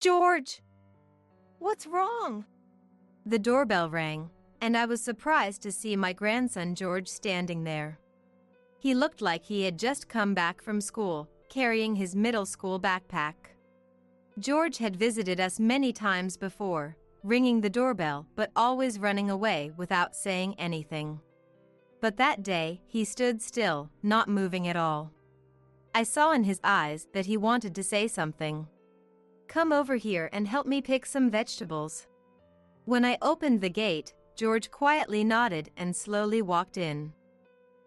George! What's wrong? The doorbell rang, and I was surprised to see my grandson George standing there. He looked like he had just come back from school, carrying his middle school backpack. George had visited us many times before, ringing the doorbell but always running away without saying anything. But that day, he stood still, not moving at all. I saw in his eyes that he wanted to say something. "Come over here and help me pick some vegetables." When I opened the gate, George quietly nodded and slowly walked in.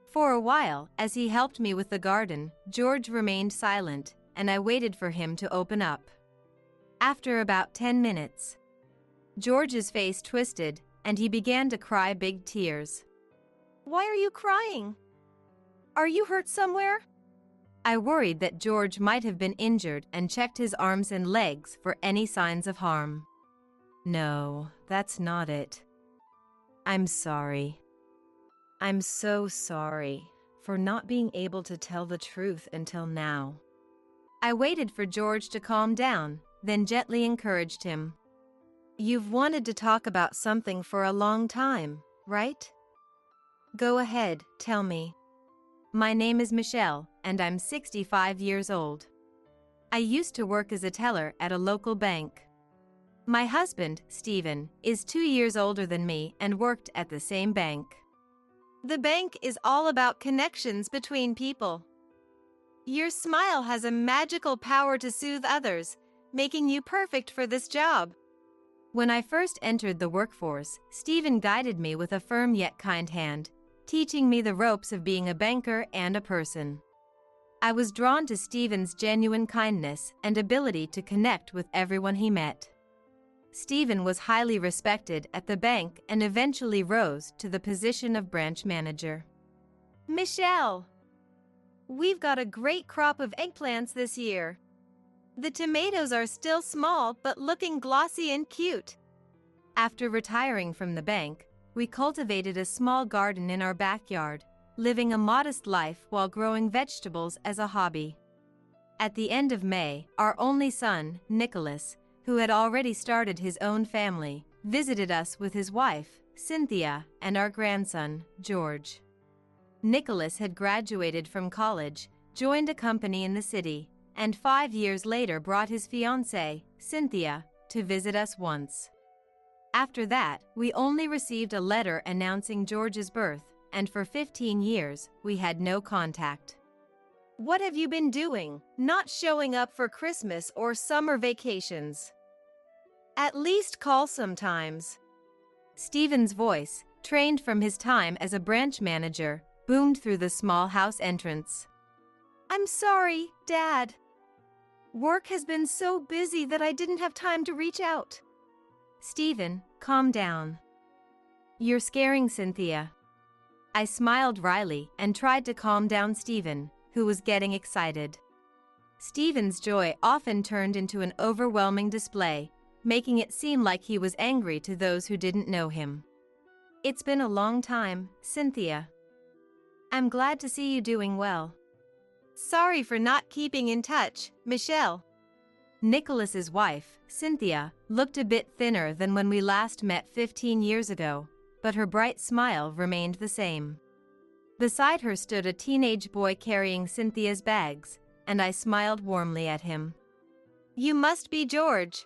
For a while, as he helped me with the garden, George remained silent, and I waited for him to open up. After about 10 minutes, George's face twisted, and he began to cry big tears. Why are you crying? Are you hurt somewhere? I worried that George might have been injured and checked his arms and legs for any signs of harm. "No, that's not it. I'm sorry. I'm so sorry for not being able to tell the truth until now." I waited for George to calm down, then gently encouraged him. "You've wanted to talk about something for a long time, right? Go ahead, tell me." "My name is Michelle, and I'm 65 years old. I used to work as a teller at a local bank. My husband, Stephen, is 2 years older than me and worked at the same bank." The bank is all about connections between people. Your smile has a magical power to soothe others, making you perfect for this job. When I first entered the workforce, Stephen guided me with a firm yet kind hand, teaching me the ropes of being a banker and a person. I was drawn to Stephen's genuine kindness and ability to connect with everyone he met. Stephen was highly respected at the bank and eventually rose to the position of branch manager. Michelle, we've got a great crop of eggplants this year. The tomatoes are still small but looking glossy and cute. After retiring from the bank, we cultivated a small garden in our backyard, living a modest life while growing vegetables as a hobby. At the end of May, our only son, Nicholas, who had already started his own family, visited us with his wife, Cynthia, and our grandson, George. Nicholas had graduated from college, joined a company in the city, and 5 years later brought his fiancée, Cynthia, to visit us once. After that, we only received a letter announcing George's birth, and for 15 years, we had no contact. What have you been doing, not showing up for Christmas or summer vacations? At least call sometimes. Stephen's voice, trained from his time as a branch manager, boomed through the small house entrance. I'm sorry, Dad. Work has been so busy that I didn't have time to reach out. Stephen, calm down. You're scaring Cynthia. I smiled wryly and tried to calm down Stephen, who was getting excited. Stephen's joy often turned into an overwhelming display, making it seem like he was angry to those who didn't know him. It's been a long time, Cynthia. I'm glad to see you doing well. Sorry for not keeping in touch, Michelle. Nicholas's wife, Cynthia, looked a bit thinner than when we last met 15 years ago, but her bright smile remained the same. Beside her stood a teenage boy carrying Cynthia's bags, and I smiled warmly at him. You must be George.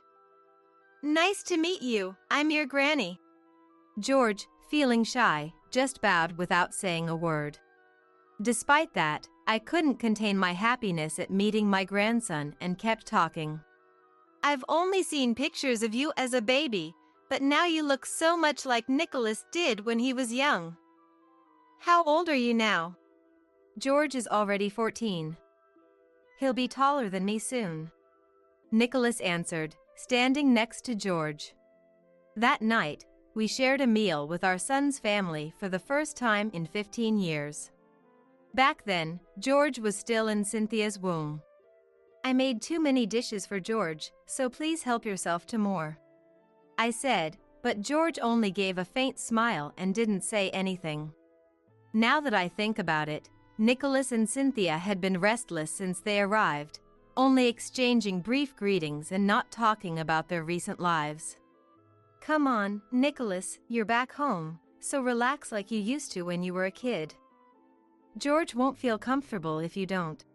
Nice to meet you, I'm your granny. George, feeling shy, just bowed without saying a word. Despite that, I couldn't contain my happiness at meeting my grandson and kept talking. I've only seen pictures of you as a baby, but now you look so much like Nicholas did when he was young. How old are you now? George is already 14. He'll be taller than me soon. Nicholas answered, standing next to George. That night, we shared a meal with our son's family for the first time in 15 years. Back then, George was still in Cynthia's womb. I made too many dishes for George, so please help yourself to more, I said, but George only gave a faint smile and didn't say anything. Now that I think about it, Nicholas and Cynthia had been restless since they arrived, only exchanging brief greetings and not talking about their recent lives. "Come on, Nicholas, you're back home, so relax like you used to when you were a kid. George won't feel comfortable if you don't."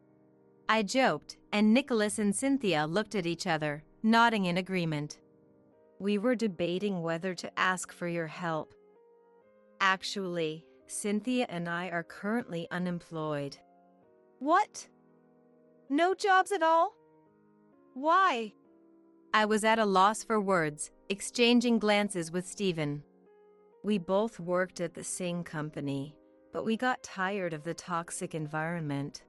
I joked, and Nicholas and Cynthia looked at each other, nodding in agreement. "We were debating whether to ask for your help. Actually, Cynthia and I are currently unemployed." What? No jobs at all? Why? I was at a loss for words, exchanging glances with Stephen. "We both worked at the same company, but we got tired of the toxic environment.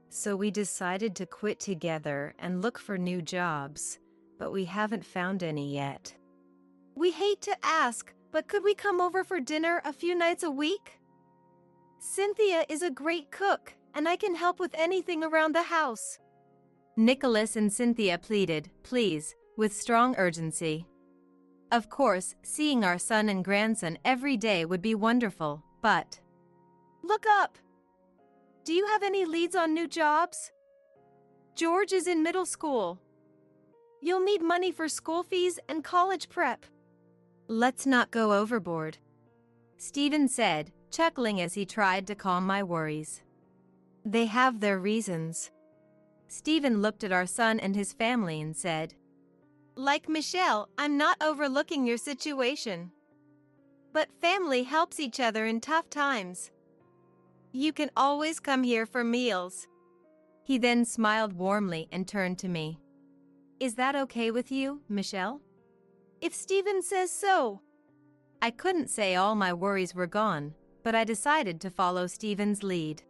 So we decided to quit together and look for new jobs, but we haven't found any yet." "We hate to ask, but could we come over for dinner a few nights a week? Cynthia is a great cook, and I can help with anything around the house." Nicholas and Cynthia pleaded, please, with strong urgency. Of course, seeing our son and grandson every day would be wonderful, but... "Look up! Do you have any leads on new jobs? George is in middle school. You'll need money for school fees and college prep." "Let's not go overboard," Stephen said, chuckling as he tried to calm my worries. "They have their reasons." Stephen looked at our son and his family and said, "Like Michelle, I'm not overlooking your situation. But family helps each other in tough times. You can always come here for meals." He then smiled warmly and turned to me. "Is that okay with you, Michelle?" "If Stephen says so." I couldn't say all my worries were gone, but I decided to follow Stephen's lead.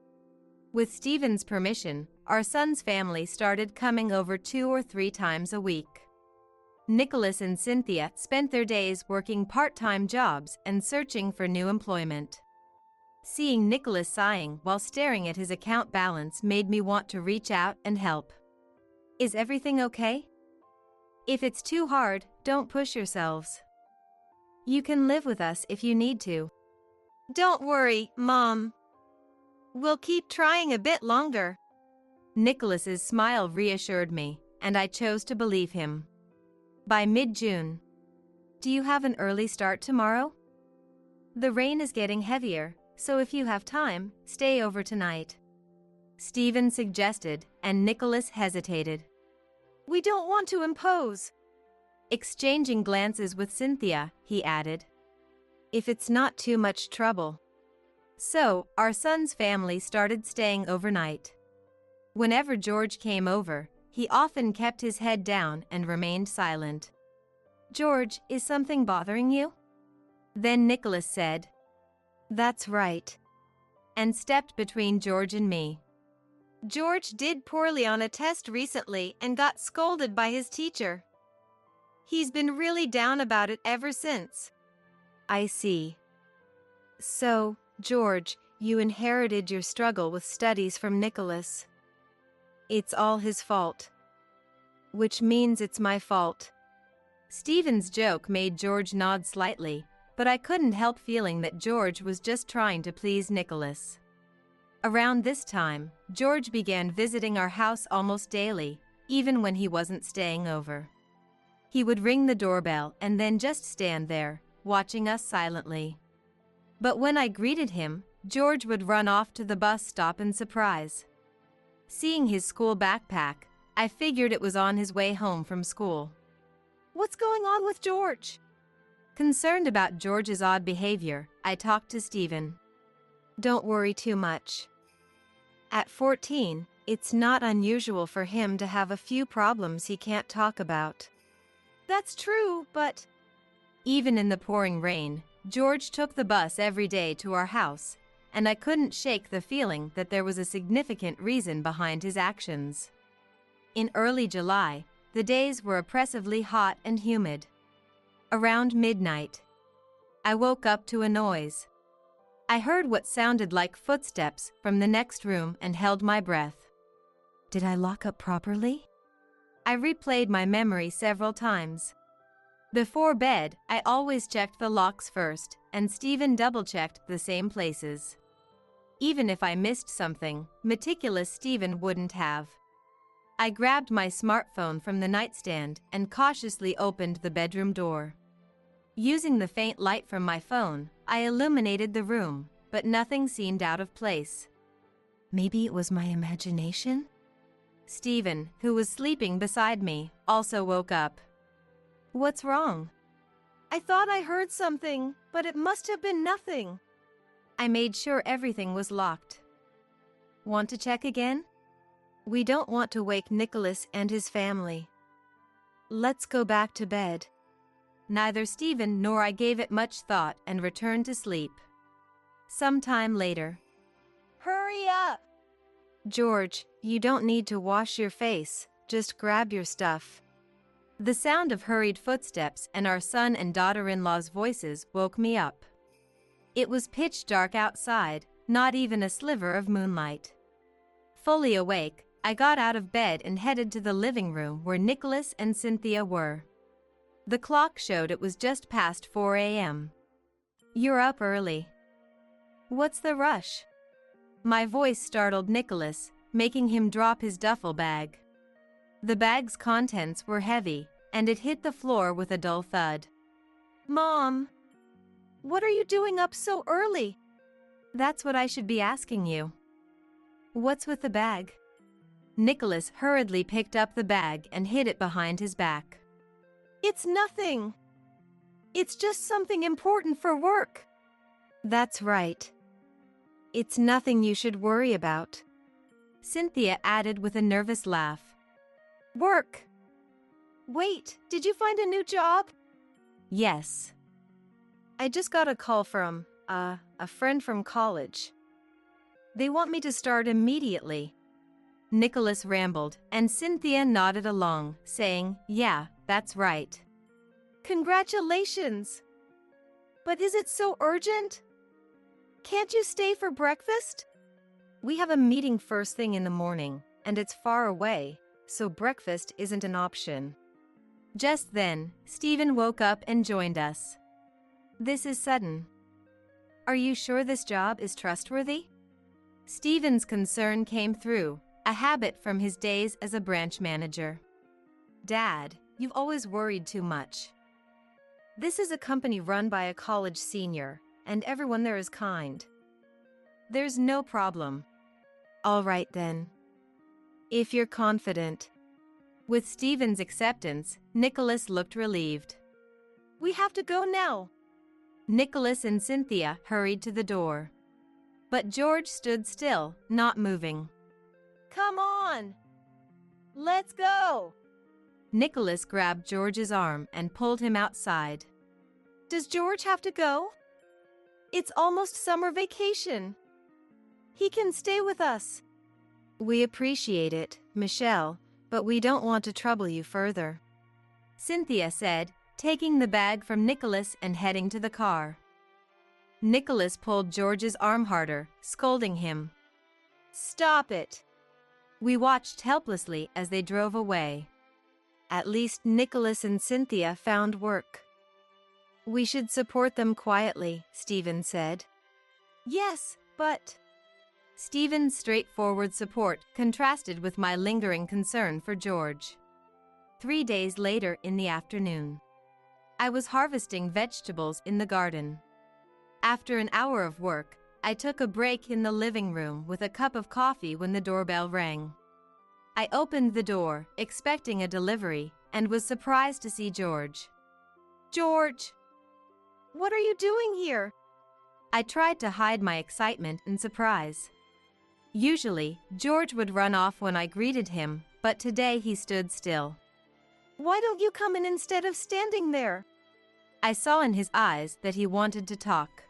With Stephen's permission, our son's family started coming over 2 or 3 times a week. Nicholas and Cynthia spent their days working part-time jobs and searching for new employment. Seeing Nicholas sighing while staring at his account balance made me want to reach out and help. "Is everything okay? If it's too hard, don't push yourselves. You can live with us if you need to." "Don't worry, Mom. We'll keep trying a bit longer." Nicholas's smile reassured me, and I chose to believe him. By mid-June. "Do you have an early start tomorrow? The rain is getting heavier, so if you have time, stay over tonight," Stephen suggested, and Nicholas hesitated. "We don't want to impose." Exchanging glances with Cynthia, he added, "If it's not too much trouble." So, our son's family started staying overnight. Whenever George came over, he often kept his head down and remained silent. "George, is something bothering you?" Then Nicholas said, "That's right," and stepped between George and me. "George did poorly on a test recently and got scolded by his teacher. He's been really down about it ever since." "I see. So, George, you inherited your struggle with studies from Nicholas. It's all his fault. Which means it's my fault." Stephen's joke made George nod slightly, but I couldn't help feeling that George was just trying to please Nicholas. Around this time, George began visiting our house almost daily, even when he wasn't staying over. He would ring the doorbell and then just stand there, watching us silently. But when I greeted him, George would run off to the bus stop in surprise. Seeing his school backpack, I figured it was on his way home from school. "What's going on with George?" Concerned about George's odd behavior, I talked to Stephen. "Don't worry too much. At 14, it's not unusual for him to have a few problems he can't talk about." "That's true, but..." Even in the pouring rain, George took the bus every day to our house, and I couldn't shake the feeling that there was a significant reason behind his actions. In early July, the days were oppressively hot and humid. Around midnight, I woke up to a noise. I heard what sounded like footsteps from the next room and held my breath. Did I lock up properly? I replayed my memory several times. Before bed, I always checked the locks first, and Stephen double-checked the same places. Even if I missed something, meticulous Stephen wouldn't have. I grabbed my smartphone from the nightstand and cautiously opened the bedroom door. Using the faint light from my phone, I illuminated the room, but nothing seemed out of place. Maybe it was my imagination? Stephen, who was sleeping beside me, also woke up. What's wrong? I thought I heard something, but it must have been nothing. I made sure everything was locked. Want to check again? We don't want to wake Nicholas and his family. Let's go back to bed. Neither Stephen nor I gave it much thought and returned to sleep. Some time later. Hurry up! George, you don't need to wash your face, just grab your stuff. The sound of hurried footsteps and our son and daughter-in-law's voices woke me up. It was pitch dark outside, not even a sliver of moonlight. Fully awake, I got out of bed and headed to the living room where Nicholas and Cynthia were. The clock showed it was just past 4 a.m. You're up early. What's the rush? My voice startled Nicholas, making him drop his duffel bag. The bag's contents were heavy, and it hit the floor with a dull thud. Mom, what are you doing up so early? That's what I should be asking you. What's with the bag? Nicholas hurriedly picked up the bag and hid it behind his back. It's nothing. It's just something important for work. That's right. It's nothing you should worry about. Cynthia added with a nervous laugh. Work. Wait, did you find a new job? Yes. I just got a call from, a friend from college. They want me to start immediately. Nicholas rambled, and Cynthia nodded along, saying, "Yeah, that's right." Congratulations! But is it so urgent? Can't you stay for breakfast? We have a meeting first thing in the morning, and it's far away, so breakfast isn't an option. Just then, Stephen woke up and joined us. This is sudden. Are you sure this job is trustworthy? Stephen's concern came through, a habit from his days as a branch manager. Dad, you've always worried too much. This is a company run by a college senior, and everyone there is kind. There's no problem. All right then. If you're confident. With Stephen's acceptance, Nicholas looked relieved. We have to go now. Nicholas and Cynthia hurried to the door. But George stood still, not moving. Come on! Let's go! Nicholas grabbed George's arm and pulled him outside. Does George have to go? It's almost summer vacation. He can stay with us. We appreciate it, Michelle, but we don't want to trouble you further. Cynthia said, taking the bag from Nicholas and heading to the car. Nicholas pulled George's arm harder, scolding him. Stop it! We watched helplessly as they drove away. At least Nicholas and Cynthia found work. We should support them quietly, Stephen said. Yes, but... Stephen's straightforward support contrasted with my lingering concern for George. 3 days later in the afternoon, I was harvesting vegetables in the garden. After an hour of work, I took a break in the living room with a cup of coffee when the doorbell rang. I opened the door, expecting a delivery, and was surprised to see George. George! What are you doing here? I tried to hide my excitement and surprise. Usually, George would run off when I greeted him, but today he stood still. Why don't you come in instead of standing there? I saw in his eyes that he wanted to talk.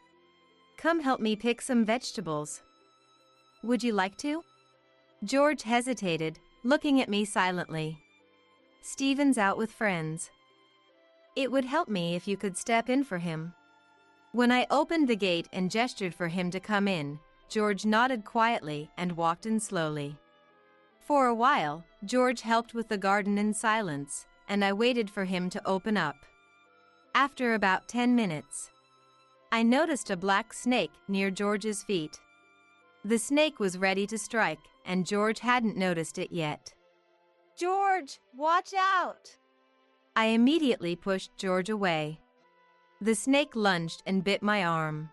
Come help me pick some vegetables. Would you like to? George hesitated, looking at me silently. Stephen's out with friends. It would help me if you could step in for him. When I opened the gate and gestured for him to come in, George nodded quietly and walked in slowly. For a while, George helped with the garden in silence, and I waited for him to open up. After about 10 minutes, I noticed a black snake near George's feet. The snake was ready to strike, and George hadn't noticed it yet. George, watch out! I immediately pushed George away. The snake lunged and bit my arm.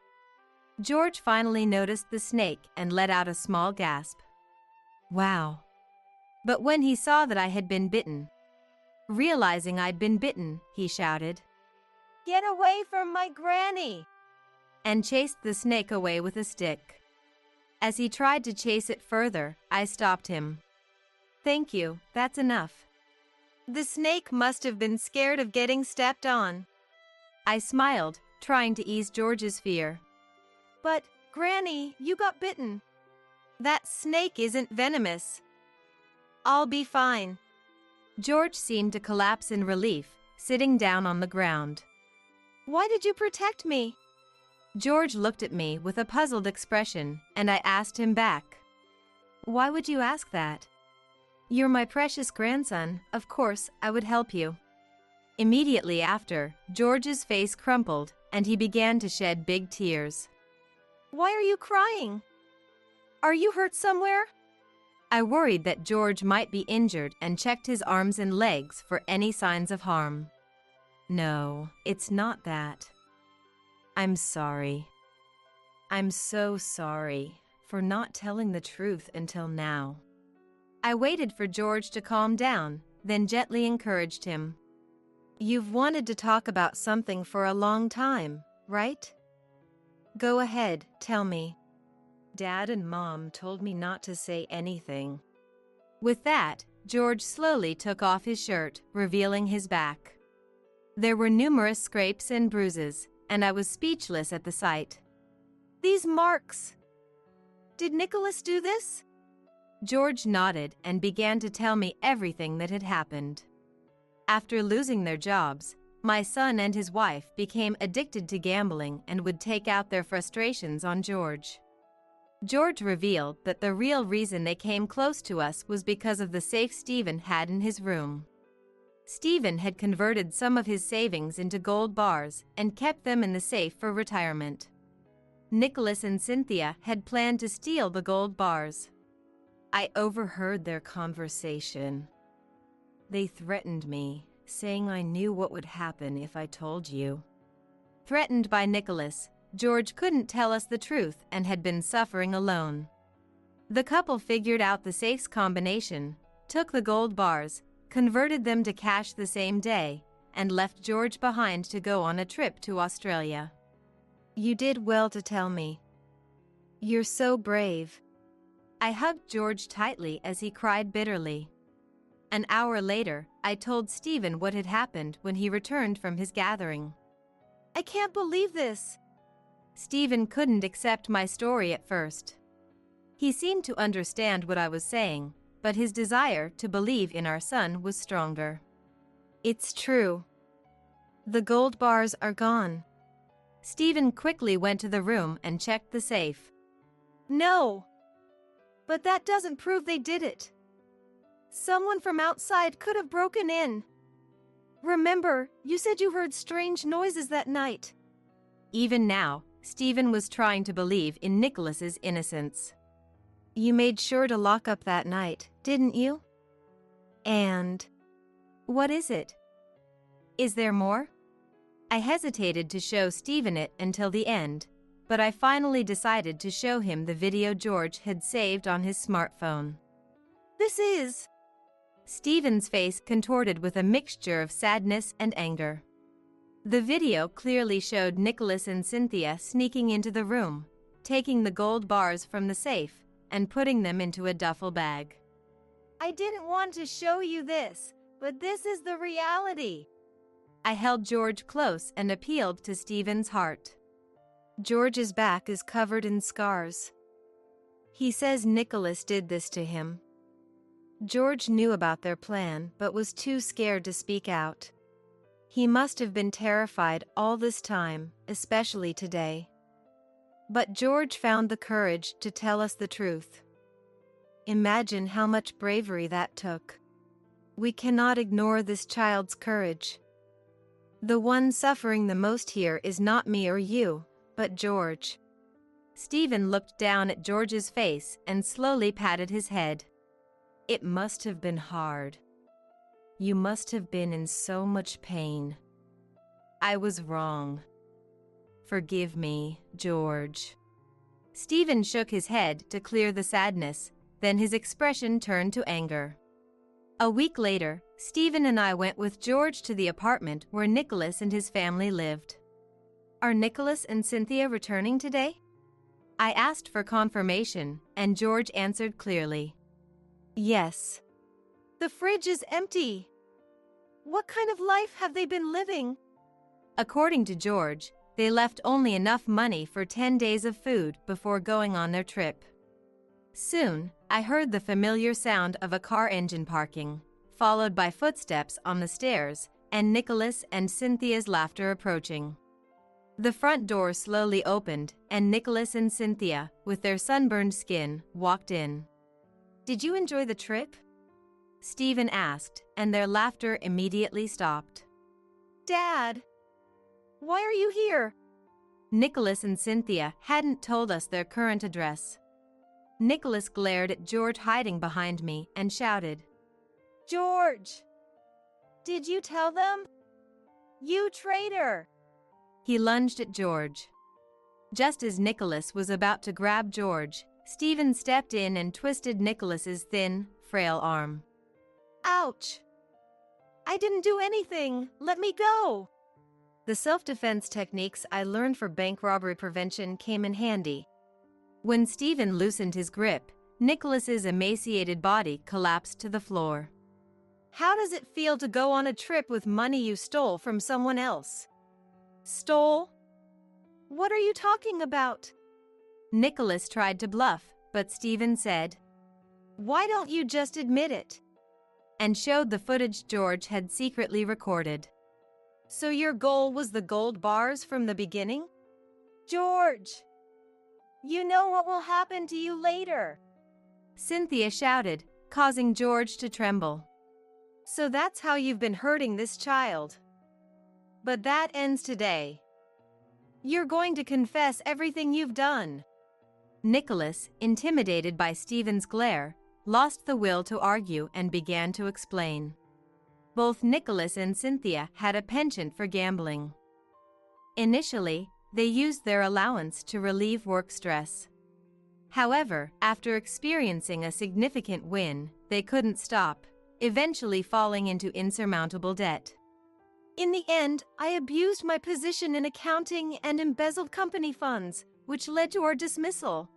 George finally noticed the snake and let out a small gasp. Wow. But when he saw that I had been bitten, realizing I'd been bitten, he shouted, "Get away from my granny!" and chased the snake away with a stick. As he tried to chase it further, I stopped him. "Thank you, that's enough." The snake must have been scared of getting stepped on. I smiled, trying to ease George's fear. But, Granny, you got bitten. That snake isn't venomous. I'll be fine. George seemed to collapse in relief, sitting down on the ground. Why did you protect me? George looked at me with a puzzled expression, and I asked him back. Why would you ask that? You're my precious grandson, of course I would help you. Immediately after, George's face crumpled, and he began to shed big tears. Why are you crying? Are you hurt somewhere? I worried that George might be injured and checked his arms and legs for any signs of harm. No, it's not that. I'm sorry. I'm so sorry for not telling the truth until now. I waited for George to calm down, then gently encouraged him. You've wanted to talk about something for a long time, right? Go ahead, tell me. Dad and Mom told me not to say anything. With that, George slowly took off his shirt, revealing his back. There were numerous scrapes and bruises, and I was speechless at the sight. These marks. Did Nicholas do this? George nodded and began to tell me everything that had happened. After losing their jobs, my son and his wife became addicted to gambling and would take out their frustrations on George. George revealed that the real reason they came close to us was because of the safe Stephen had in his room. Stephen had converted some of his savings into gold bars and kept them in the safe for retirement. Nicholas and Cynthia had planned to steal the gold bars. I overheard their conversation. They threatened me, saying I knew what would happen if I told you. Threatened by Nicholas, George couldn't tell us the truth and had been suffering alone. The couple figured out the safe's combination, took the gold bars, converted them to cash the same day, and left George behind to go on a trip to Australia. You did well to tell me. You're so brave. I hugged George tightly as he cried bitterly. An hour later, I told Stephen what had happened when he returned from his gathering. I can't believe this. Stephen couldn't accept my story at first. He seemed to understand what I was saying, but his desire to believe in our son was stronger. It's true. The gold bars are gone. Stephen quickly went to the room and checked the safe. No. But that doesn't prove they did it. Someone from outside could have broken in. Remember, you said you heard strange noises that night. Even now, Stephen was trying to believe in Nicholas's innocence. You made sure to lock up that night, didn't you? And what is it? Is there more? I hesitated to show Stephen it until the end, but I finally decided to show him the video George had saved on his smartphone. This is... Stephen's face contorted with a mixture of sadness and anger. The video clearly showed Nicholas and Cynthia sneaking into the room, taking the gold bars from the safe, and putting them into a duffel bag. I didn't want to show you this, but this is the reality. I held George close and appealed to Stephen's heart. George's back is covered in scars. He says Nicholas did this to him. George knew about their plan but was too scared to speak out. He must have been terrified all this time, especially today. But George found the courage to tell us the truth. Imagine how much bravery that took. We cannot ignore this child's courage. The one suffering the most here is not me or you, but George. Stephen looked down at George's face and slowly patted his head. It must have been hard. You must have been in so much pain. I was wrong. Forgive me, George. Stephen shook his head to clear the sadness, then his expression turned to anger. A week later, Stephen and I went with George to the apartment where Nicholas and his family lived. Are Nicholas and Cynthia returning today? I asked for confirmation, and George answered clearly. Yes. The fridge is empty. What kind of life have they been living? According to George, they left only enough money for 10 days of food before going on their trip. Soon, I heard the familiar sound of a car engine parking, followed by footsteps on the stairs, and Nicholas and Cynthia's laughter approaching. The front door slowly opened, and Nicholas and Cynthia, with their sunburned skin, walked in. Did you enjoy the trip? Stephen asked, and their laughter immediately stopped. Dad, why are you here? Nicholas and Cynthia hadn't told us their current address. Nicholas glared at George hiding behind me and shouted, George! Did you tell them? You traitor! He lunged at George. Just as Nicholas was about to grab George, Stephen stepped in and twisted Nicholas's thin, frail arm. Ouch! I didn't do anything. Let me go! The self-defense techniques I learned for bank robbery prevention came in handy. When Stephen loosened his grip, Nicholas's emaciated body collapsed to the floor. How does it feel to go on a trip with money you stole from someone else? Stole? What are you talking about? Nicholas tried to bluff, but Stephen said, Why don't you just admit it? And showed the footage George had secretly recorded. So your goal was the gold bars from the beginning? George! You know what will happen to you later. Cynthia shouted, causing George to tremble. So that's how you've been hurting this child. But that ends today. You're going to confess everything you've done. Nicholas, intimidated by Stephen's glare, lost the will to argue and began to explain. Both Nicholas and Cynthia had a penchant for gambling. Initially, they used their allowance to relieve work stress. However, after experiencing a significant win, they couldn't stop, eventually falling into insurmountable debt. In the end, I abused my position in accounting and embezzled company funds, which led to our dismissal.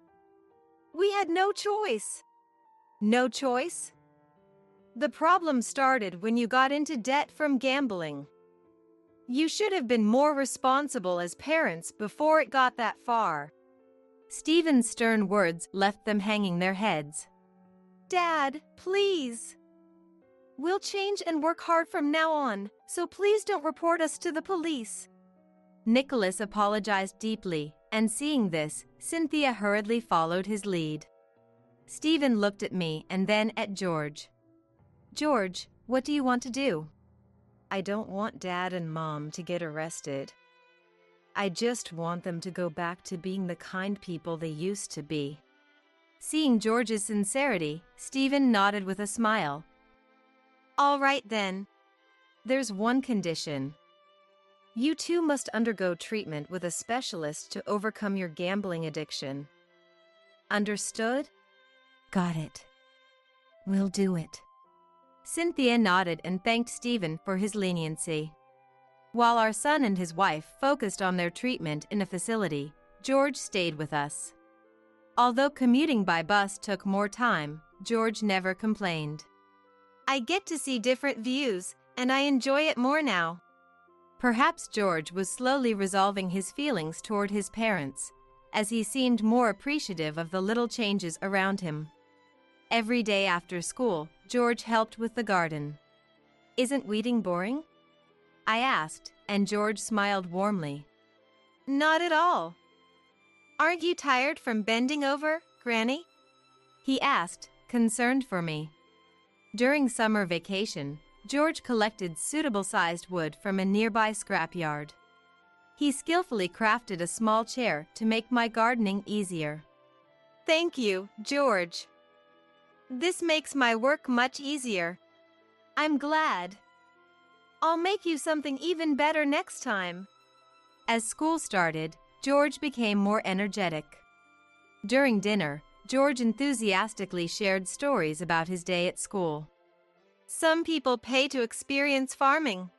We had no choice. No choice? The problem started when you got into debt from gambling. You should have been more responsible as parents before it got that far. Stephen's stern words left them hanging their heads. Dad, please. We'll change and work hard from now on, so please don't report us to the police. Nicholas apologized deeply, and seeing this, Cynthia hurriedly followed his lead. Stephen looked at me and then at George. George, what do you want to do? I don't want Dad and Mom to get arrested. I just want them to go back to being the kind people they used to be. Seeing George's sincerity, Stephen nodded with a smile. All right then. There's one condition. You two must undergo treatment with a specialist to overcome your gambling addiction. Understood? Got it. We'll do it. Cynthia nodded and thanked Stephen for his leniency. While our son and his wife focused on their treatment in a facility, George stayed with us. Although commuting by bus took more time, George never complained. I get to see different views, and I enjoy it more now. Perhaps George was slowly resolving his feelings toward his parents, as he seemed more appreciative of the little changes around him. Every day after school, George helped with the garden. Isn't weeding boring? I asked, and George smiled warmly. Not at all. Aren't you tired from bending over, Granny? He asked, concerned for me. During summer vacation, George collected suitable-sized wood from a nearby scrapyard. He skillfully crafted a small chair to make my gardening easier. Thank you, George. This makes my work much easier. I'm glad. I'll make you something even better next time. As school started, George became more energetic. During dinner, George enthusiastically shared stories about his day at school. Some people pay to experience farming.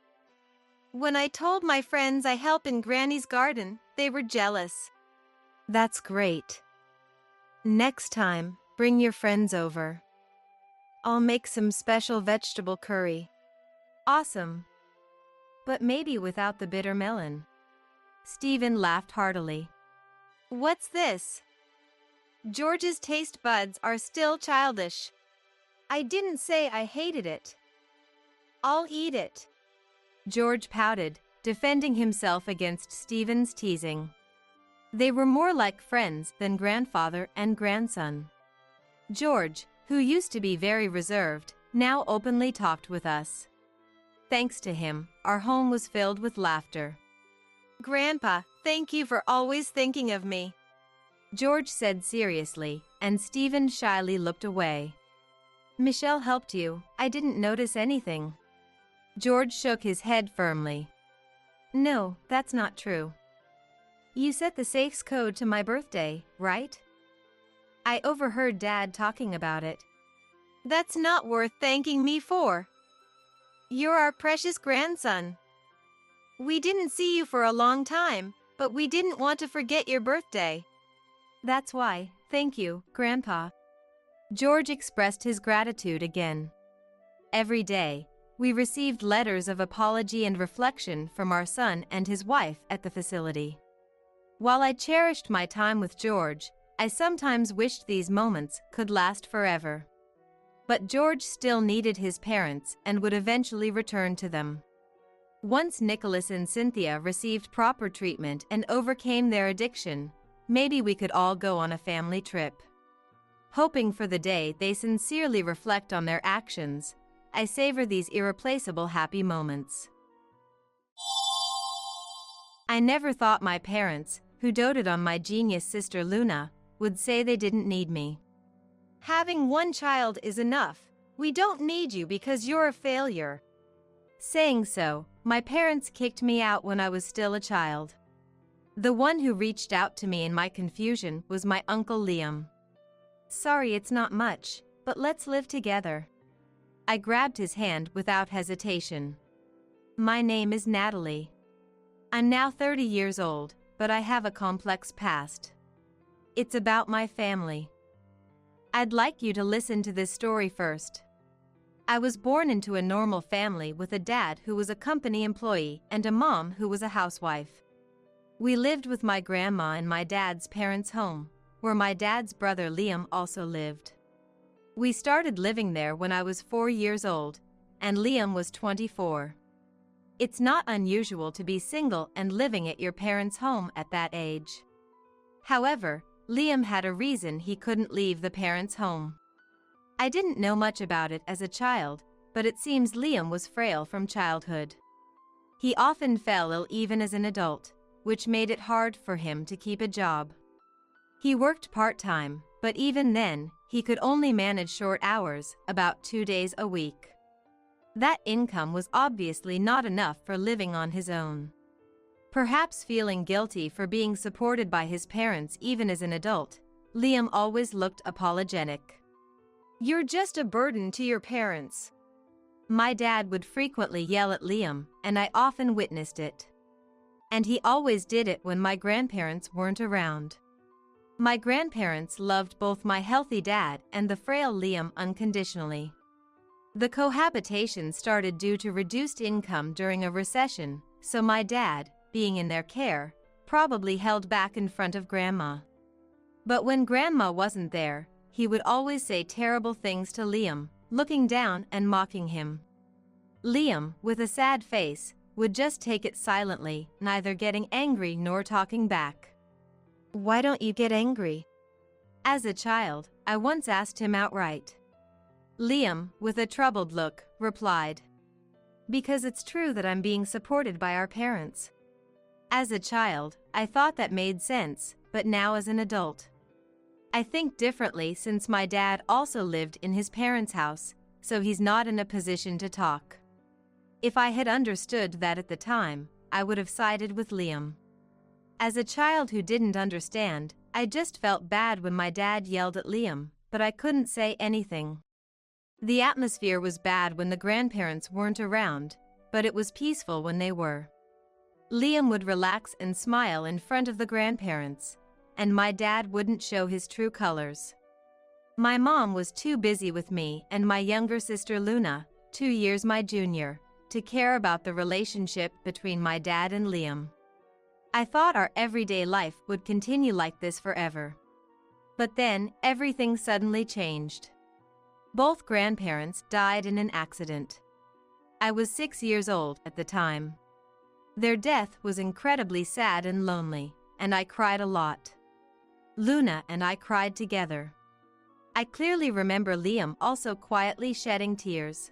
When I told my friends I help in Granny's garden, they were jealous. That's great. Next time, bring your friends over. I'll make some special vegetable curry. Awesome. But maybe without the bitter melon. Stephen laughed heartily. What's this? George's taste buds are still childish. I didn't say I hated it. I'll eat it. George pouted, defending himself against Stephen's teasing. They were more like friends than grandfather and grandson. George, who used to be very reserved, now openly talked with us. Thanks to him, our home was filled with laughter. Grandpa, thank you for always thinking of me, George said seriously, and Stephen shyly looked away. Michelle helped you. I didn't notice anything. George shook his head firmly. No, that's not true. You set the safe's code to my birthday, right? I overheard Dad talking about it. That's not worth thanking me for. You're our precious grandson. We didn't see you for a long time, but we didn't want to forget your birthday. That's why, thank you, Grandpa. George expressed his gratitude again. Every day, we received letters of apology and reflection from our son and his wife at the facility. While I cherished my time with George, I sometimes wished these moments could last forever. But George still needed his parents and would eventually return to them. Once Nicholas and Cynthia received proper treatment and overcame their addiction, maybe we could all go on a family trip. Hoping for the day they sincerely reflect on their actions, I savor these irreplaceable happy moments. I never thought my parents, who doted on my genius sister Luna, would say they didn't need me. Having one child is enough. We don't need you because you're a failure. Saying so, my parents kicked me out when I was still a child. The one who reached out to me in my confusion was my Uncle Liam. Sorry, it's not much, but let's live together. I grabbed his hand without hesitation. My name is Natalie. I'm now 30 years old, but I have a complex past. It's about my family. I'd like you to listen to this story first. I was born into a normal family with a dad who was a company employee and a mom who was a housewife. We lived with my grandma in my dad's parents' home, where my dad's brother Liam also lived. We started living there when I was 4 years old, and Liam was 24. It's not unusual to be single and living at your parents' home at that age. However, Liam had a reason he couldn't leave the parents' home. I didn't know much about it as a child, but it seems Liam was frail from childhood. He often fell ill even as an adult, which made it hard for him to keep a job. He worked part-time, but even then, he could only manage short hours, about 2 days a week. That income was obviously not enough for living on his own. Perhaps feeling guilty for being supported by his parents even as an adult, Liam always looked apologetic. You're just a burden to your parents. My dad would frequently yell at Liam, and I often witnessed it. And he always did it when my grandparents weren't around. My grandparents loved both my healthy dad and the frail Liam unconditionally. The cohabitation started due to reduced income during a recession, so my dad, being in their care, probably held back in front of Grandma. But when Grandma wasn't there, he would always say terrible things to Liam, looking down and mocking him. Liam, with a sad face, would just take it silently, neither getting angry nor talking back. Why don't you get angry? As a child, I once asked him outright. Liam, with a troubled look, replied, "Because it's true that I'm being supported by our parents." As a child, I thought that made sense, but now as an adult, I think differently since my dad also lived in his parents' house, so he's not in a position to talk. If I had understood that at the time, I would have sided with Liam. As a child who didn't understand, I just felt bad when my dad yelled at Liam, but I couldn't say anything. The atmosphere was bad when the grandparents weren't around, but it was peaceful when they were. Liam would relax and smile in front of the grandparents, and my dad wouldn't show his true colors. My mom was too busy with me and my younger sister Luna, 2 years my junior, to care about the relationship between my dad and Liam. I thought our everyday life would continue like this forever. But then, everything suddenly changed. Both grandparents died in an accident. I was 6 years old at the time. Their death was incredibly sad and lonely, and I cried a lot. Luna and I cried together. I clearly remember Liam also quietly shedding tears.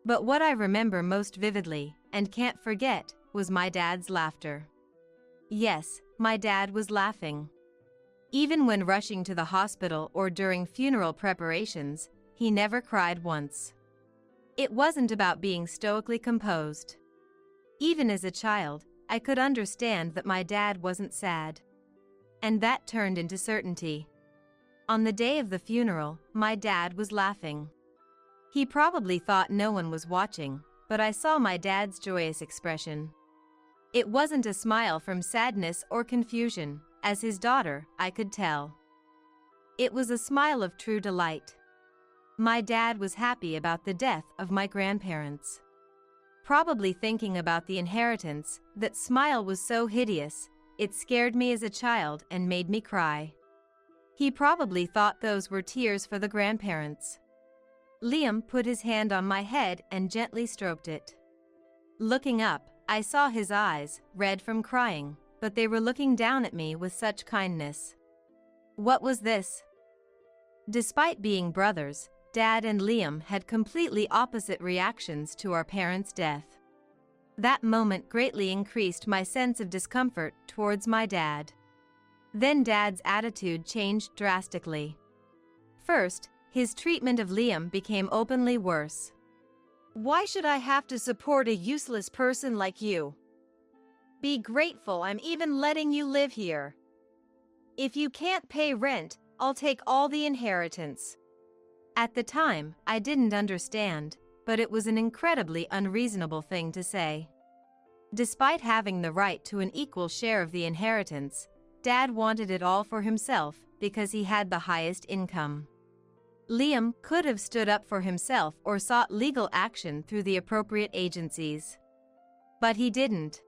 But what I remember most vividly, and can't forget, was my dad's laughter. Yes, my dad was laughing. Even when rushing to the hospital or during funeral preparations, he never cried once. It wasn't about being stoically composed. Even as a child, I could understand that my dad wasn't sad. And that turned into certainty. On the day of the funeral, my dad was laughing. He probably thought no one was watching, but I saw my dad's joyous expression. It wasn't a smile from sadness or confusion. As his daughter, I could tell. It was a smile of true delight. My dad was happy about the death of my grandparents. Probably thinking about the inheritance, that smile was so hideous, it scared me as a child and made me cry. He probably thought those were tears for the grandparents. Liam put his hand on my head and gently stroked it. Looking up, I saw his eyes, red from crying, but they were looking down at me with such kindness. What was this? Despite being brothers, Dad and Liam had completely opposite reactions to our parents' death. That moment greatly increased my sense of discomfort towards my dad. Then Dad's attitude changed drastically. First, his treatment of Liam became openly worse. Why should I have to support a useless person like you? Be grateful I'm even letting you live here. If you can't pay rent, I'll take all the inheritance. At the time, I didn't understand, but it was an incredibly unreasonable thing to say. Despite having the right to an equal share of the inheritance, Dad wanted it all for himself because he had the highest income. Liam could have stood up for himself or sought legal action through the appropriate agencies. But he didn't.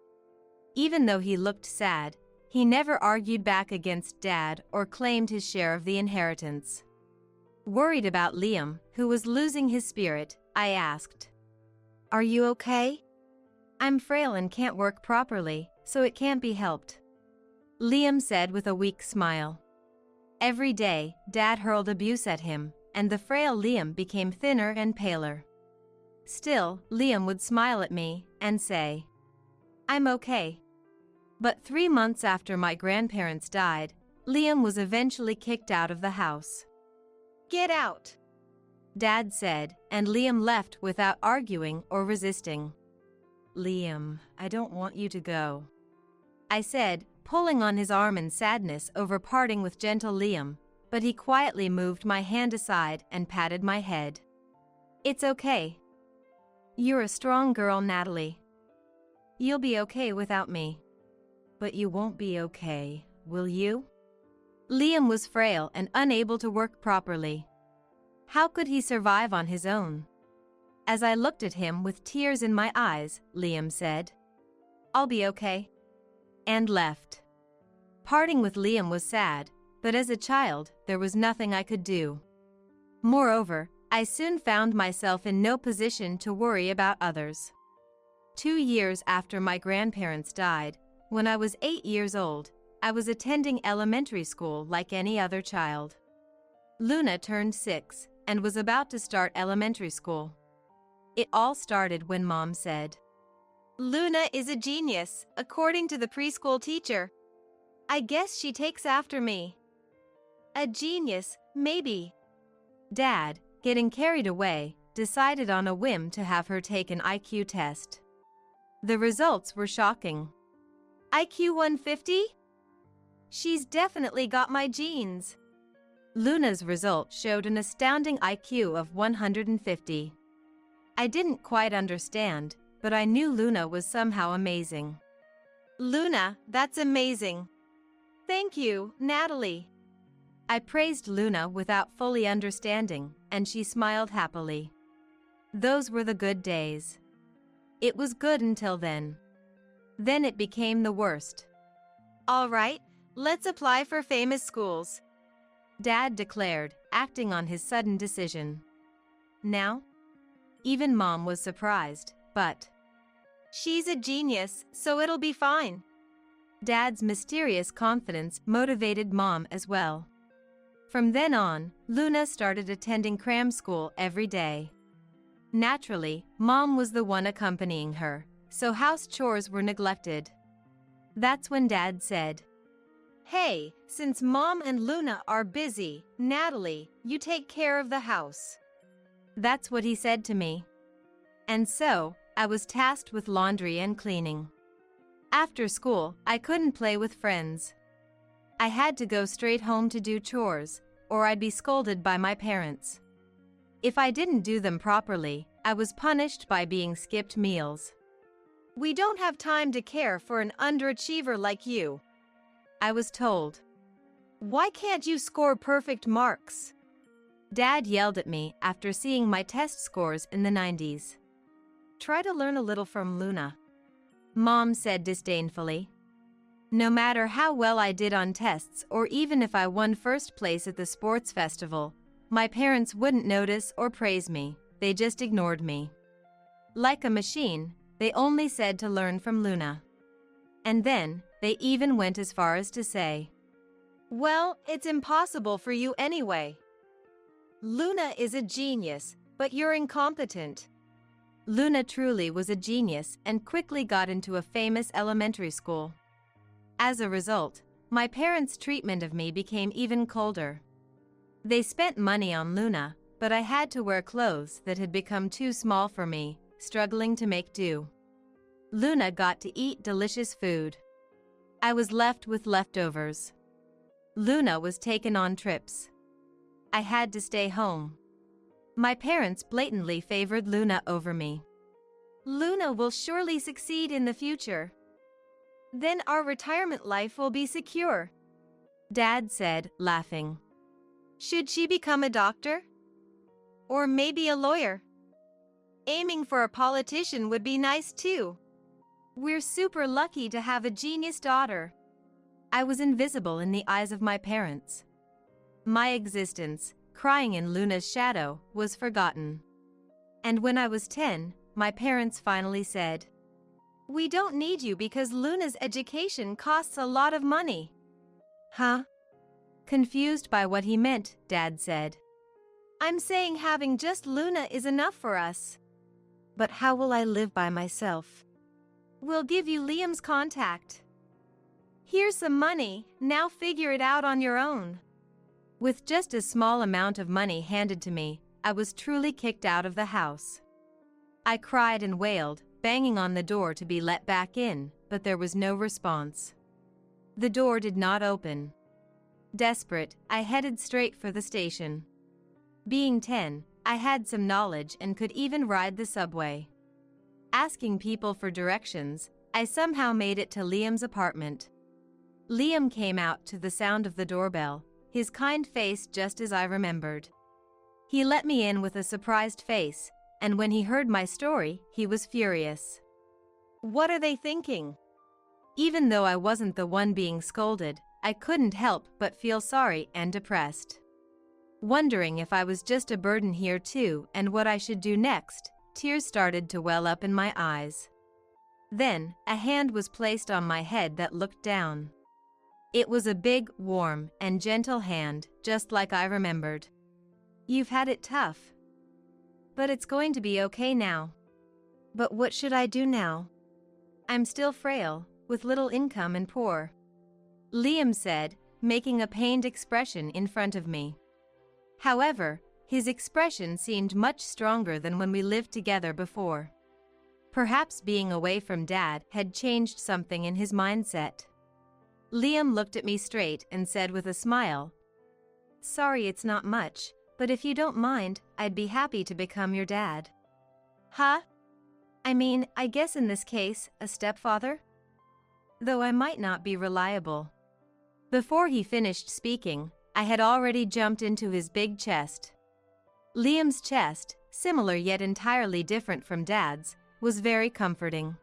Even though he looked sad, he never argued back against Dad or claimed his share of the inheritance. Worried about Liam, who was losing his spirit, I asked, "Are you okay?" "I'm frail and can't work properly, so it can't be helped," Liam said with a weak smile. Every day, Dad hurled abuse at him, and the frail Liam became thinner and paler. Still, Liam would smile at me and say, "I'm okay." But 3 months after my grandparents died, Liam was eventually kicked out of the house. "Get out," Dad said, and Liam left without arguing or resisting. "Liam, I don't want you to go," I said, pulling on his arm in sadness over parting with gentle Liam, but he quietly moved my hand aside and patted my head. "It's okay. You're a strong girl, Natalie. You'll be okay without me." "But you won't be okay, will you?" Liam was frail and unable to work properly. How could he survive on his own? As I looked at him with tears in my eyes, Liam said, "I'll be okay," and left. Parting with Liam was sad, but as a child, there was nothing I could do. Moreover, I soon found myself in no position to worry about others. 2 years after my grandparents died, when I was 8 years old, I was attending elementary school like any other child. Luna turned 6 and was about to start elementary school. It all started when Mom said, "Luna is a genius, according to the preschool teacher. I guess she takes after me." A genius, maybe. Dad, getting carried away, decided on a whim to have her take an IQ test. The results were shocking. IQ 150? She's definitely got my genes. Luna's result showed an astounding IQ of 150. I didn't quite understand, but I knew Luna was somehow amazing. Luna, that's amazing. Thank you, Natalie. I praised Luna without fully understanding, and she smiled happily. Those were the good days. It was good until then. Then it became the worst. All right, let's apply for famous schools, Dad declared, acting on his sudden decision. Now? Even Mom was surprised, but she's a genius, so it'll be fine. Dad's mysterious confidence motivated Mom as well. From then on, Luna started attending cram school every day. Naturally, Mom was the one accompanying her, so house chores were neglected. That's when Dad said, "Hey, since Mom and Luna are busy, Natalie, you take care of the house." That's what he said to me. And so, I was tasked with laundry and cleaning. After school, I couldn't play with friends. I had to go straight home to do chores, or I'd be scolded by my parents. If I didn't do them properly, I was punished by being skipped meals. "We don't have time to care for an underachiever like you," I was told. "Why can't you score perfect marks?" Dad yelled at me after seeing my test scores in the 90s. "Try to learn a little from Luna," Mom said disdainfully. No matter how well I did on tests or even if I won first place at the sports festival, my parents wouldn't notice or praise me, they just ignored me. Like a machine, they only said to learn from Luna. And then, they even went as far as to say, "Well, it's impossible for you anyway. Luna is a genius, but you're incompetent." Luna truly was a genius and quickly got into a famous elementary school. As a result, my parents' treatment of me became even colder. They spent money on Luna, but I had to wear clothes that had become too small for me, struggling to make do. Luna got to eat delicious food. I was left with leftovers. Luna was taken on trips. I had to stay home. My parents blatantly favored Luna over me. "Luna will surely succeed in the future. Then our retirement life will be secure," Dad said, laughing. "Should she become a doctor? Or maybe a lawyer? Aiming for a politician would be nice too. We're super lucky to have a genius daughter." I was invisible in the eyes of my parents. My existence, crying in Luna's shadow, was forgotten. And when I was 10, my parents finally said, "We don't need you because Luna's education costs a lot of money." "Huh?" Confused by what he meant, Dad said. "I'm saying having just Luna is enough for us." "But how will I live by myself?" "We'll give you Liam's contact. Here's some money, now figure it out on your own." With just a small amount of money handed to me, I was truly kicked out of the house. I cried and wailed, banging on the door to be let back in, but there was no response. The door did not open. Desperate, I headed straight for the station. Being 10, I had some knowledge and could even ride the subway. Asking people for directions, I somehow made it to Liam's apartment. Liam came out to the sound of the doorbell, his kind face just as I remembered. He let me in with a surprised face, and when he heard my story, he was furious. "What are they thinking?" Even though I wasn't the one being scolded, I couldn't help but feel sorry and depressed. Wondering if I was just a burden here too and what I should do next, tears started to well up in my eyes. Then, a hand was placed on my head that looked down. It was a big, warm, and gentle hand, just like I remembered. "You've had it tough. But it's going to be okay now." "But what should I do now?" "I'm still frail, with little income and poor," Liam said, making a pained expression in front of me. However, His expression seemed much stronger than when we lived together before. Perhaps being away from Dad had changed something in his mindset. Liam looked at me straight and said with a smile, "Sorry, it's not much, but if you don't mind, I'd be happy to become your dad." Huh? I mean, I guess in this case, a stepfather? Though I might not be reliable. Before he finished speaking, I had already jumped into his big chest. Liam's chest, similar yet entirely different from Dad's, was very comforting.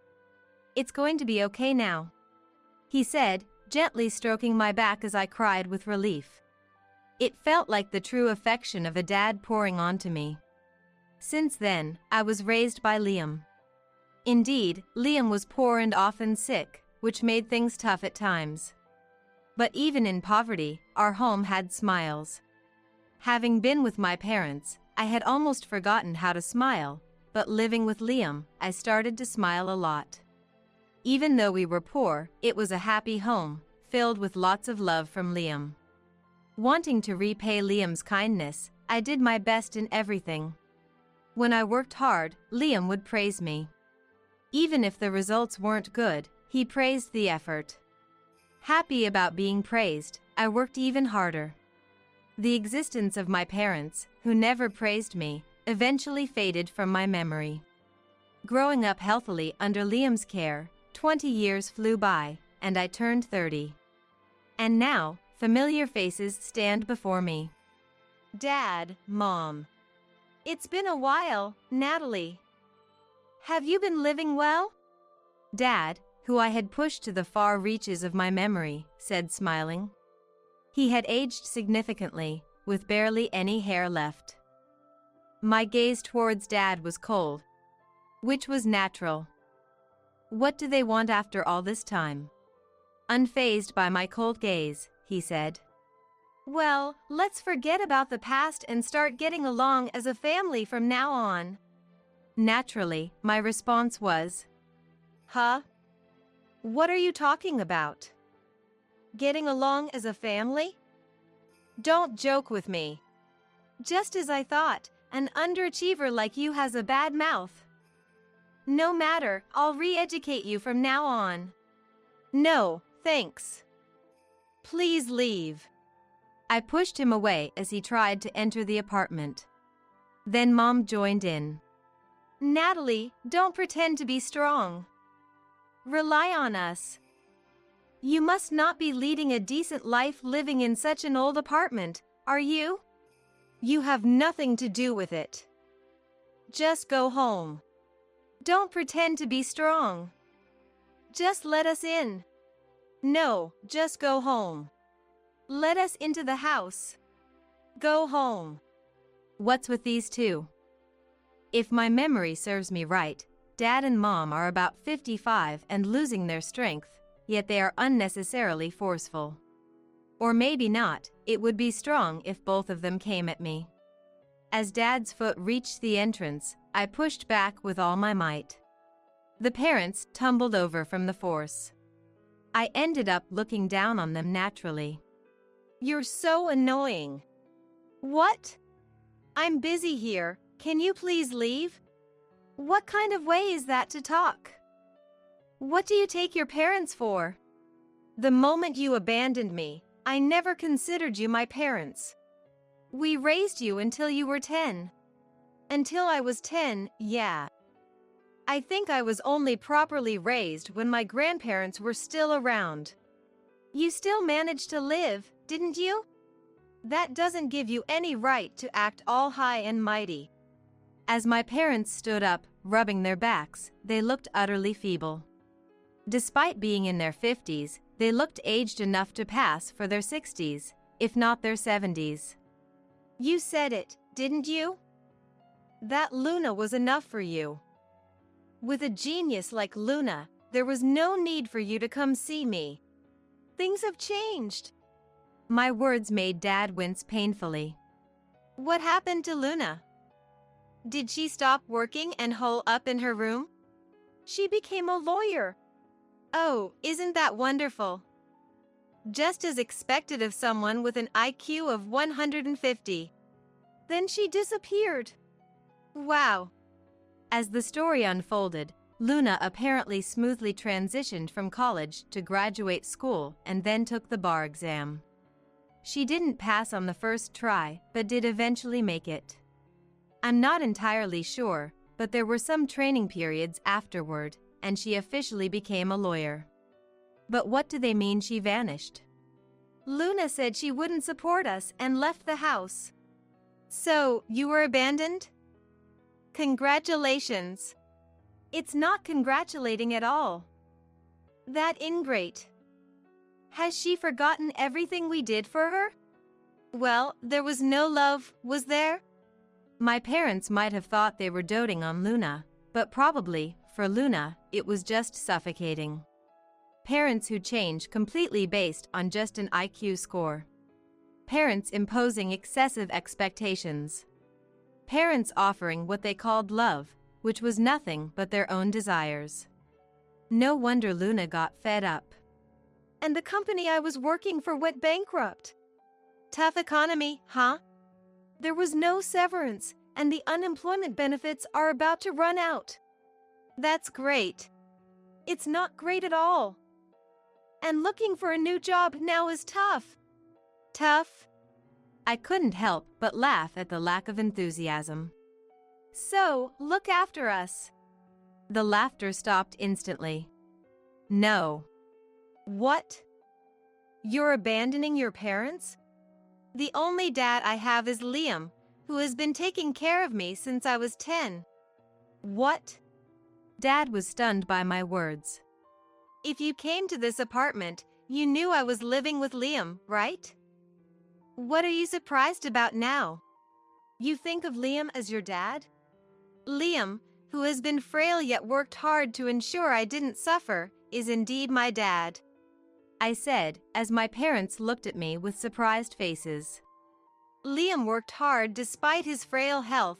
"It's going to be okay now," he said, gently stroking my back as I cried with relief. It felt like the true affection of a dad pouring onto me. Since then, I was raised by Liam. Indeed, Liam was poor and often sick, which made things tough at times. But even in poverty, our home had smiles. Having been with my parents, I had almost forgotten how to smile, but living with Liam, I started to smile a lot. Even though we were poor, it was a happy home, filled with lots of love from Liam. Wanting to repay Liam's kindness, I did my best in everything. When I worked hard, Liam would praise me. Even if the results weren't good, he praised the effort. Happy about being praised, I worked even harder. The existence of my parents, who never praised me, eventually faded from my memory. Growing up healthily under Liam's care, 20 years flew by, and I turned 30. And now, familiar faces stand before me. Dad, Mom. It's been a while, Natalie. Have you been living well? Dad, who I had pushed to the far reaches of my memory, said smiling. He had aged significantly, with barely any hair left. My gaze towards Dad was cold, which was natural. What do they want after all this time? Unfazed by my cold gaze, he said, "Well, let's forget about the past and start getting along as a family from now on." Naturally, my response was, "Huh? What are you talking about? Getting along as a family? Don't joke with me. Just as I thought, an underachiever like you has a bad mouth. No matter, I'll re-educate you from now on." "No, thanks. Please leave." I pushed him away as he tried to enter the apartment. Then Mom joined in. "Natalie, don't pretend to be strong. Rely on us. You must not be leading a decent life living in such an old apartment, are you? You have nothing to do with it. Just go home. Don't pretend to be strong. Just let us in. No, just go home. Let us into the house. Go home." What's with these two? If my memory serves me right, Dad and Mom are about 55 and losing their strength, yet they are unnecessarily forceful. Or maybe not, it would be strong if both of them came at me. As Dad's foot reached the entrance, I pushed back with all my might. The parents tumbled over from the force. I ended up looking down on them naturally. "You're so annoying." "What? I'm busy here. Can you please leave?" What kind of way is that to talk? What do you take your parents for? The moment you abandoned me, I never considered you my parents. We raised you until you were 10. Until I was 10, yeah. I think I was only properly raised when my grandparents were still around. You still managed to live, didn't you? That doesn't give you any right to act all high and mighty. As my parents stood up, rubbing their backs, they looked utterly feeble. Despite being in their 50s, they looked aged enough to pass for their 60s, if not their 70s. You said it, didn't you? That Luna was enough for you. With a genius like Luna, there was no need for you to come see me. Things have changed. My words made Dad wince painfully. What happened to Luna? Did she stop working and hole up in her room? She became a lawyer. Oh, isn't that wonderful? Just as expected of someone with an IQ of 150. Then she disappeared. Wow. As the story unfolded, Luna apparently smoothly transitioned from college to graduate school and then took the bar exam. She didn't pass on the first try, but did eventually make it. I'm not entirely sure, but there were some training periods afterward, and she officially became a lawyer. But what do they mean she vanished? Luna said she wouldn't support us and left the house. So, you were abandoned? Congratulations. It's not congratulating at all. That ingrate. Has she forgotten everything we did for her? Well, there was no love, was there? My parents might have thought they were doting on Luna, but probably, for Luna, it was just suffocating. Parents who change completely based on just an IQ score. Parents imposing excessive expectations. Parents offering what they called love, which was nothing but their own desires. No wonder Luna got fed up. And the company I was working for went bankrupt. Tough economy, huh? There was no severance, and the unemployment benefits are about to run out. That's great. It's not great at all. And looking for a new job now is tough. Tough? I couldn't help but laugh at the lack of enthusiasm. So, look after us. The laughter stopped instantly. No. What? You're abandoning your parents? The only dad I have is Liam, who has been taking care of me since I was 10. What? Dad was stunned by my words. If you came to this apartment, you knew I was living with Liam, right? What are you surprised about now? You think of Liam as your dad? Liam, who has been frail yet worked hard to ensure I didn't suffer, is indeed my dad. I said, as my parents looked at me with surprised faces. Liam worked hard despite his frail health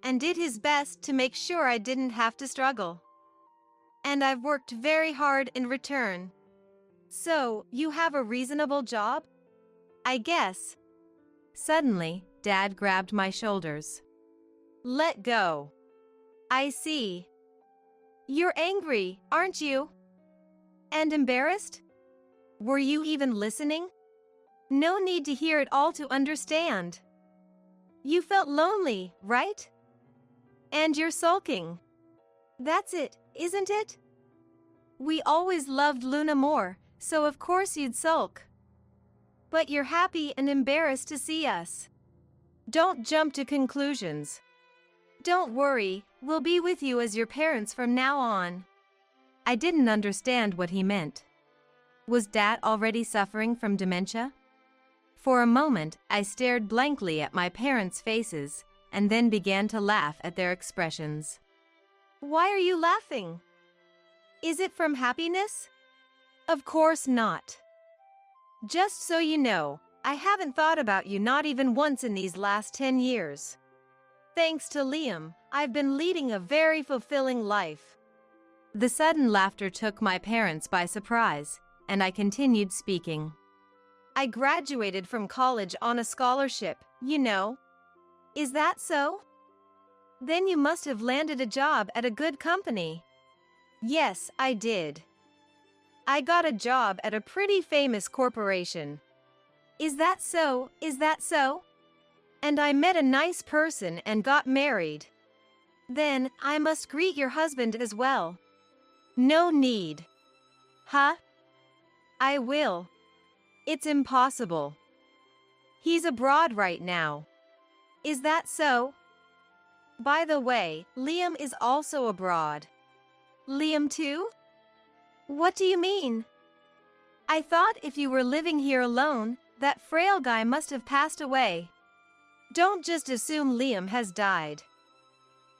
and did his best to make sure I didn't have to struggle. And I've worked very hard in return. So, you have a reasonable job? I guess. Suddenly, Dad grabbed my shoulders. Let go. I see. You're angry, aren't you? And embarrassed? Were you even listening? No need to hear it all to understand. You felt lonely, right? And you're sulking. That's it, isn't it? We always loved Luna more, so of course you'd sulk. But you're happy and embarrassed to see us. Don't jump to conclusions. Don't worry, we'll be with you as your parents from now on. I didn't understand what he meant. Was Dad already suffering from dementia? For a moment, I stared blankly at my parents' faces and then began to laugh at their expressions. Why are you laughing? Is it from happiness? Of course not. Just so you know, I haven't thought about you not even once in these last 10 years. Thanks to Liam, I've been leading a very fulfilling life. The sudden laughter took my parents by surprise, and I continued speaking. I graduated from college on a scholarship, you know. Is that so? Then you must have landed a job at a good company. Yes, I did. I got a job at a pretty famous corporation. Is that so? Is that so? And I met a nice person and got married. Then, I must greet your husband as well. No need. Huh? I will. It's impossible. He's abroad right now. Is that so? By the way, Liam is also abroad. Liam too? What do you mean? I thought if you were living here alone, that frail guy must have passed away. Don't just assume Liam has died.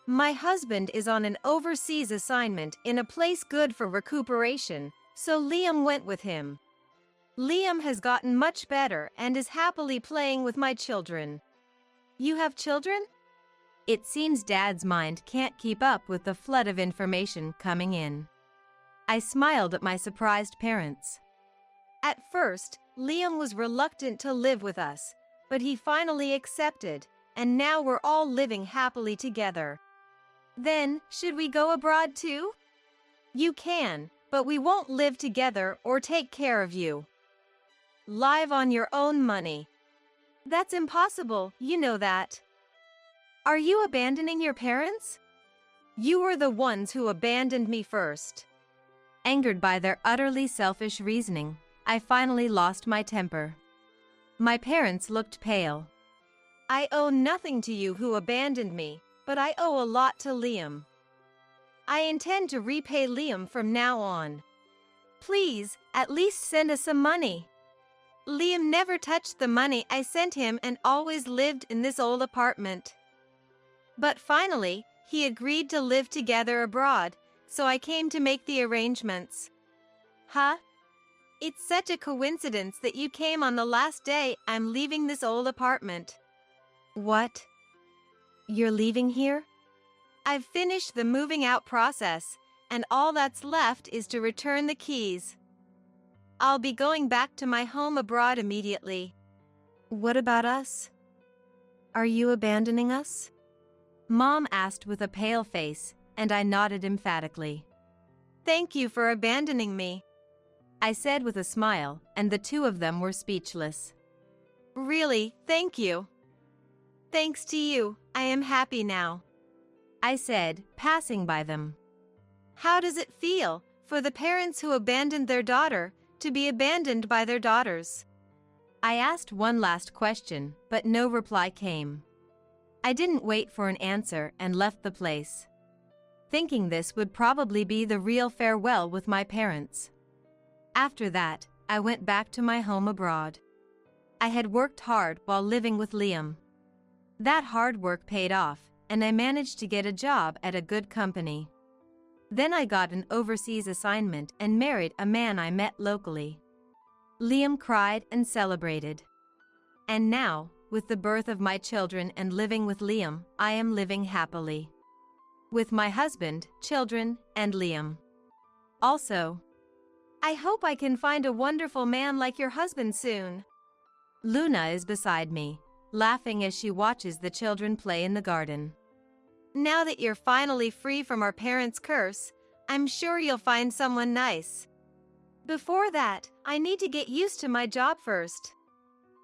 My husband is on an overseas assignment in a place good for recuperation, so Liam went with him. Liam has gotten much better and is happily playing with my children. You have children? It seems Dad's mind can't keep up with the flood of information coming in. I smiled at my surprised parents. At first, Liam was reluctant to live with us, but he finally accepted, and now we're all living happily together. Then, should we go abroad too? You can, but we won't live together or take care of you. Live on your own money. That's impossible, you know that. Are you abandoning your parents? You were the ones who abandoned me first. Angered by their utterly selfish reasoning, I finally lost my temper. My parents looked pale. I owe nothing to you who abandoned me, but I owe a lot to Liam. I intend to repay Liam from now on. Please, at least send us some money. Liam never touched the money I sent him and always lived in this old apartment. But finally, he agreed to live together abroad, so I came to make the arrangements. Huh? It's such a coincidence that you came on the last day I'm leaving this old apartment. What? You're leaving here? I've finished the moving out process, and all that's left is to return the keys. I'll be going back to my home abroad immediately. What about us? Are you abandoning us? Mom asked with a pale face, and I nodded emphatically. Thank you for abandoning me, I said with a smile, and the two of them were speechless. Really, thank you. Thanks to you, I am happy now, I said, passing by them. How does it feel for the parents who abandoned their daughter to be abandoned by their daughters? I asked one last question, but no reply came. I didn't wait for an answer and left the place, thinking this would probably be the real farewell with my parents. After that, I went back to my home abroad. I had worked hard while living with Liam. That hard work paid off, and I managed to get a job at a good company. Then I got an overseas assignment and married a man I met locally. Liam cried and celebrated. And now, with the birth of my children and living with Liam, I am living happily. With my husband, children, and Liam. Also, I hope I can find a wonderful man like your husband soon. Luna is beside me, laughing as she watches the children play in the garden. Now that you're finally free from our parents' curse, I'm sure you'll find someone nice. Before that, I need to get used to my job first.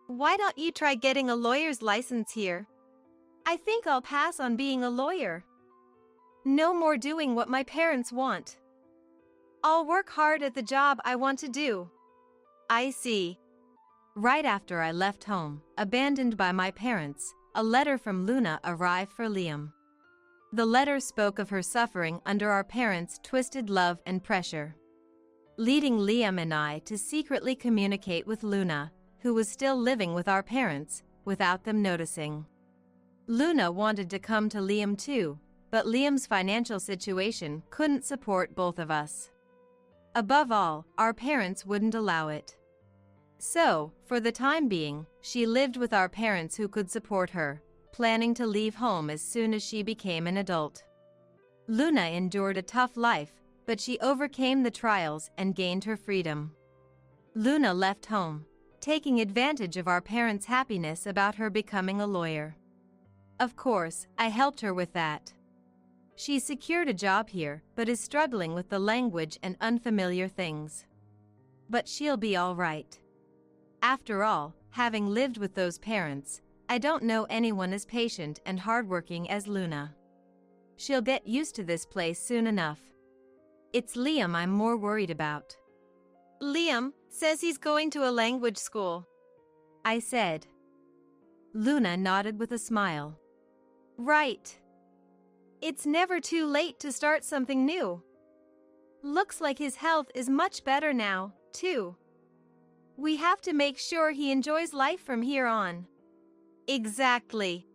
Why don't you try getting a lawyer's license here? I think I'll pass on being a lawyer. No more doing what my parents want. I'll work hard at the job I want to do. I see. Right after I left home, abandoned by my parents, a letter from Luna arrived for Liam. The letter spoke of her suffering under our parents' twisted love and pressure, leading Liam and I to secretly communicate with Luna, who was still living with our parents, without them noticing. Luna wanted to come to Liam too, but Liam's financial situation couldn't support both of us. Above all, our parents wouldn't allow it. So, for the time being, she lived with our parents who could support her, planning to leave home as soon as she became an adult. Luna endured a tough life, but she overcame the trials and gained her freedom. Luna left home, taking advantage of our parents' happiness about her becoming a lawyer. Of course, I helped her with that. She secured a job here, but is struggling with the language and unfamiliar things. But she'll be all right. After all, having lived with those parents, I don't know anyone as patient and hardworking as Luna. She'll get used to this place soon enough. It's Liam I'm more worried about. Liam says he's going to a language school, I said. Luna nodded with a smile. Right. It's never too late to start something new. Looks like his health is much better now, too. We have to make sure he enjoys life from here on. Exactly.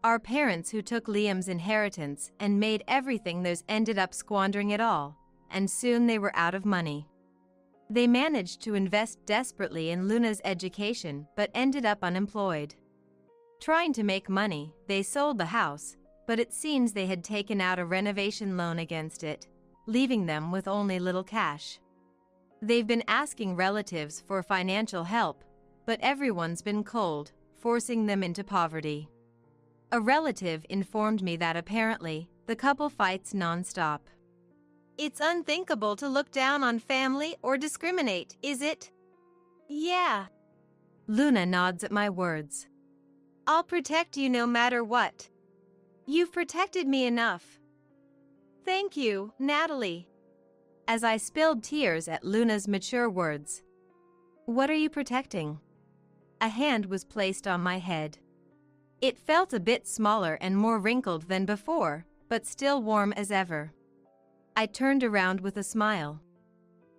Our parents who took Liam's inheritance and made everything theirs ended up squandering it all, and soon they were out of money. They managed to invest desperately in Luna's education but ended up unemployed. Trying to make money, they sold the house, but it seems they had taken out a renovation loan against it, leaving them with only little cash. They've been asking relatives for financial help, but everyone's been cold, forcing them into poverty. A relative informed me that apparently, the couple fights nonstop. It's unthinkable to look down on family or discriminate, is it? Yeah. Luna nods at my words. I'll protect you no matter what. You've protected me enough. Thank you, Natalie. As I spilled tears at Luna's mature words. What are you protecting? A hand was placed on my head. It felt a bit smaller and more wrinkled than before, but still warm as ever. I turned around with a smile.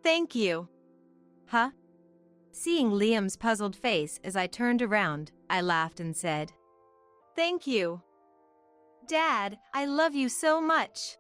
Thank you. Huh? Seeing Liam's puzzled face as I turned around, I laughed and said, Thank you. Dad, I love you so much.